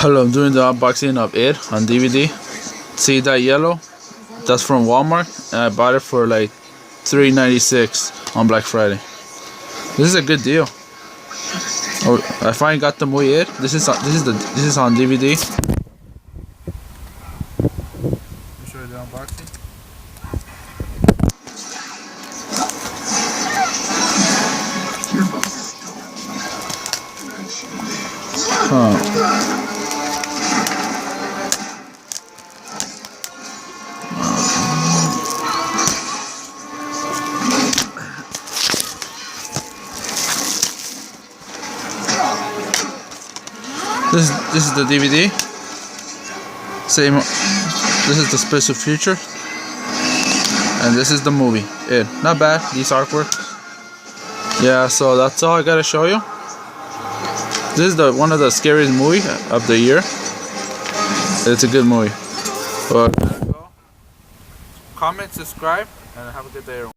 Hello, I'm doing the unboxing of It on DVD. See that yellow? That's from Walmart, and I bought it for like $3.96 on Black Friday. This is a good deal. Oh, I finally got the movie It. This is on DVD. Let me show you the unboxing. This is the DVD. Same. This is the special feature, and this is the movie. It. Not bad. These artwork. Yeah. So that's all I gotta show you. This is one of the scariest movie of the year. It's a good movie. But comment, subscribe, and have a good day, everyone.